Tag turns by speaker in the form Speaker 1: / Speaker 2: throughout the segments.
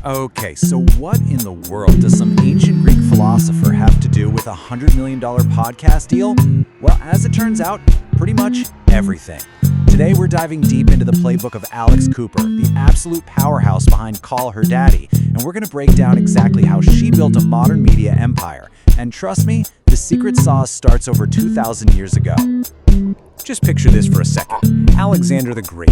Speaker 1: Okay, so what in the world does some ancient Greek philosopher have to do with a $100 million podcast deal? Well, as it turns out, pretty much everything. Today we're diving deep into the playbook of Alex Cooper, the absolute powerhouse behind Call Her Daddy, and we're going to break down exactly how she built a modern media empire. And trust me, the secret sauce starts over 2,000 years ago.
Speaker 2: Just picture this for a second. Alexander the Great,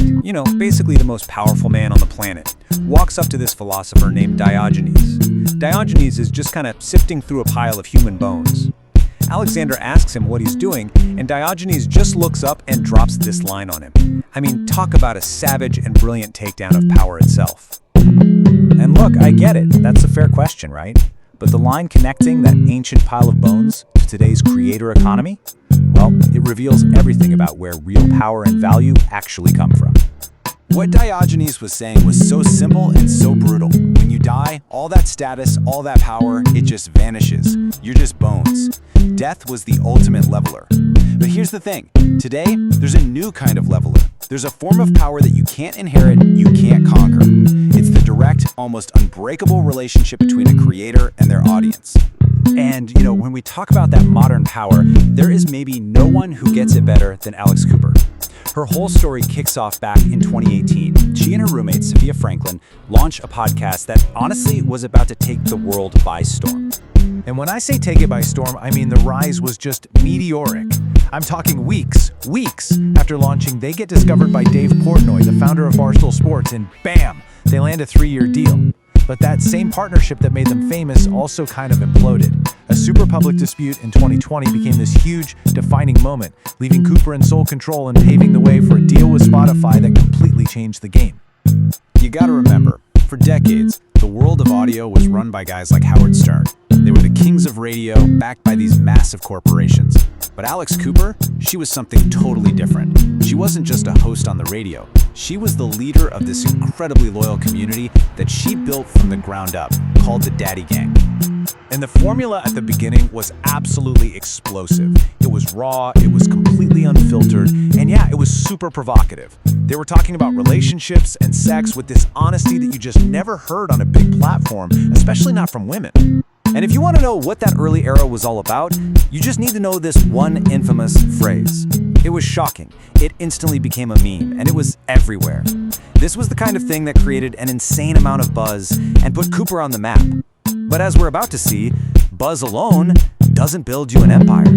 Speaker 2: basically the most powerful man on the planet, walks up to this philosopher named Diogenes. Diogenes is just kind of sifting through a pile of human bones. Alexander asks him what he's doing, and Diogenes just looks up and drops this line on him. I mean, talk about a savage and brilliant takedown of power itself.
Speaker 1: And look, I get it. That's a fair question, right? But the line connecting that ancient pile of bones to today's creator economy? Well, it reveals everything about where real power and value actually come from. What Diogenes was saying was so simple and so brutal. When you die, all that status, all that power, it just vanishes. You're just bones. Death was the ultimate leveler. But here's the thing. Today, there's a new kind of leveler. There's a form of power that you can't inherit, you can't conquer. It's the direct, almost unbreakable relationship between a creator and their audience. And, when we talk about that modern power, there is maybe no one who gets it better than Alex Cooper. Her whole story kicks off back in 2018. She and her roommate, Sophia Franklin, launched a podcast that honestly was about to take the world by storm.
Speaker 2: And when I say take it by storm, I mean the rise was just meteoric. I'm talking weeks after launching, they get discovered by Dave Portnoy, the founder of Barstool Sports, and bam, they land a 3-year deal. But that same partnership that made them famous also kind of imploded. A super public dispute in 2020 became this huge, defining moment, leaving Cooper in sole control and paving the way for a deal with Spotify that completely changed the game.
Speaker 1: You gotta remember, for decades, the world of audio was run by guys like Howard Stern. They were the kings of radio, backed by these massive corporations. But Alex Cooper, she was something totally different. She wasn't just a host on the radio. She was the leader of this incredibly loyal community that she built from the ground up, called the Daddy Gang.
Speaker 2: And the formula at the beginning was absolutely explosive. It was raw, it was completely unfiltered, and yeah, it was super provocative. They were talking about relationships and sex with this honesty that you just never heard on a big platform, especially not from women.
Speaker 1: And if you want to know what that early era was all about, you just need to know this one infamous phrase. It was shocking. It instantly became a meme, and it was everywhere. This was the kind of thing that created an insane amount of buzz and put Cooper on the map. But as we're about to see, buzz alone doesn't build you an empire.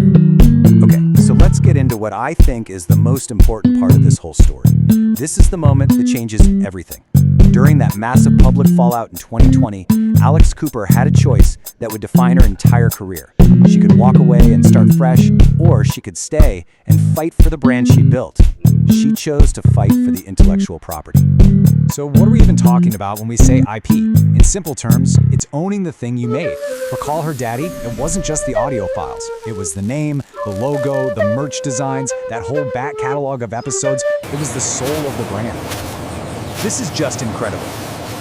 Speaker 1: Okay, so let's get into what I think is the most important part of this whole story. This is the moment that changes everything. During that massive public fallout in 2020, Alex Cooper had a choice that would define her entire career. She could walk away and start fresh, or she could stay and fight for the brand she built. She chose to fight for the intellectual property.
Speaker 2: So what are we even talking about when we say IP? In simple terms, it's owning the thing you made. For Call Her Daddy, it wasn't just the audio files. It was the name, the logo, the merch designs, that whole back catalog of episodes. It was the soul of the brand. This is just incredible.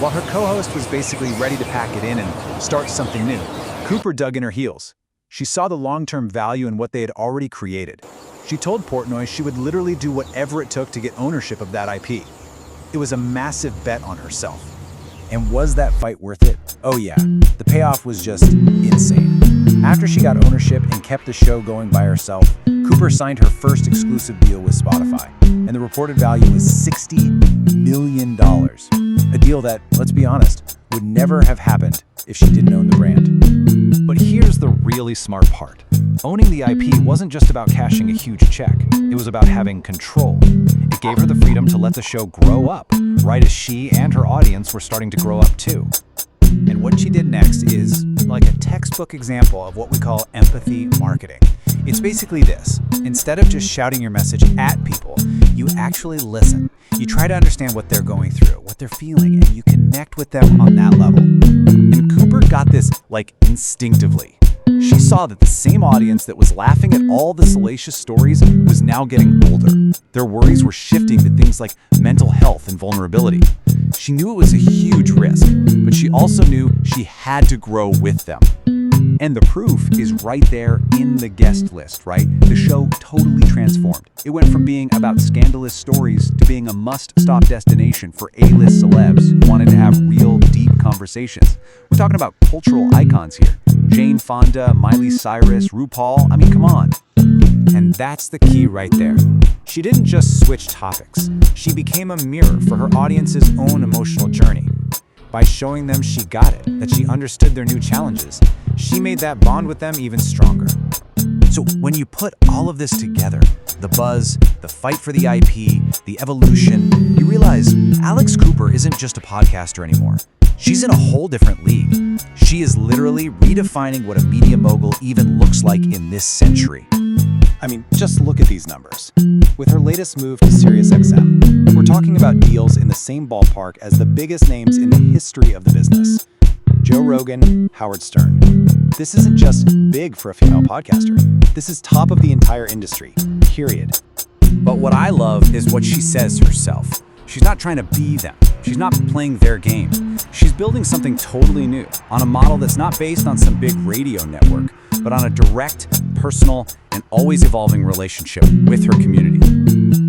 Speaker 2: While her co-host was basically ready to pack it in and start something new, Cooper dug in her heels. She saw the long-term value in what they had already created. She told Portnoy she would literally do whatever it took to get ownership of that IP. It was a massive bet on herself.
Speaker 1: And was that fight worth it? Oh yeah, the payoff was just insane. After she got ownership and kept the show going by herself, Cooper signed her first exclusive deal with Spotify, and the reported value was $60 million. A deal that, let's be honest, would never have happened if she didn't own the brand.
Speaker 2: But here's the really smart part. Owning the IP wasn't just about cashing a huge check. It was about having control. It gave her the freedom to let the show grow up, right as she and her audience were starting to grow up too.
Speaker 1: And what she did next is like a textbook example of what we call empathy marketing. It's basically this. Instead of just shouting your message at people, you actually listen. You try to understand what they're going through, what they're feeling, and you connect with them on that level. And Cooper got this, instinctively. She saw that the same audience that was laughing at all the salacious stories was now getting older. Their worries were shifting to things like mental health and vulnerability. She knew it was a huge risk, but she also knew she had to grow with them. And the proof is right there in the guest list, right? The show totally transformed. It went from being about scandalous stories to being a must-stop destination for A-list celebs who wanted to have real, deep conversations. We're talking about cultural icons here. Jane Fonda, Miley Cyrus, RuPaul, I mean, come on.
Speaker 2: And that's the key right there. She didn't just switch topics. She became a mirror for her audience's own emotional journey. By showing them she got it, that she understood their new challenges, she made that bond with them even stronger.
Speaker 1: So when you put all of this together, the buzz, the fight for the IP, the evolution, you realize Alex Cooper isn't just a podcaster anymore. She's in a whole different league. She is literally redefining what a media mogul even looks like in this century.
Speaker 2: I mean, just look at these numbers. With her latest move to SiriusXM, we're talking about deals in the same ballpark as the biggest names in the history of the business. Joe Rogan, Howard Stern. This isn't just big for a female podcaster. This is top of the entire industry, period.
Speaker 1: But what I love is what she says herself. She's not trying to be them. She's not playing their game. She's building something totally new on a model that's not based on some big radio network, but on a direct, personal, and always evolving relationship with her community.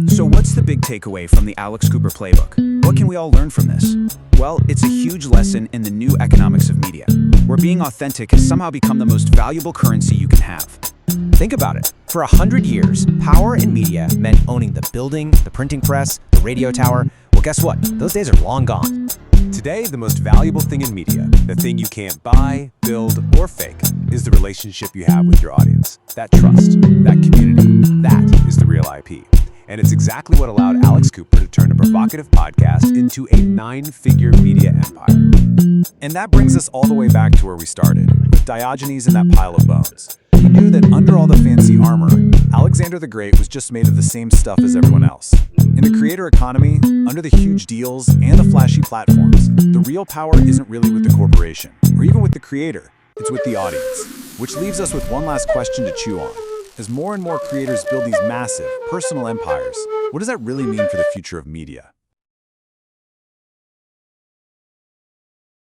Speaker 1: So what's the big takeaway from the Alex Cooper playbook? What can we all learn from this? Well, it's a huge lesson in the new economics of media, where being authentic has somehow become the most valuable currency you can have.
Speaker 3: Think about it. For 100 years, power in media meant owning the building, the printing press, the radio tower. Well, guess what? Those days are long gone.
Speaker 2: Today, the most valuable thing in media, the thing you can't buy, build, or fake, is the relationship you have with your audience. That trust, that community, that is the real IP. And it's exactly what allowed Alex Cooper to turn a provocative podcast into a 9-figure media empire.
Speaker 1: And that brings us all the way back to where we started, with Diogenes and that pile of bones. He knew that under all the fancy armor, Alexander the Great was just made of the same stuff as everyone else. In the creator economy, under the huge deals and the flashy platforms, the real power isn't really with the corporation, or even with the creator, it's with the audience. Which leaves us with one last question to chew on. As more and more creators build these massive, personal empires, what does that really mean for the future of media?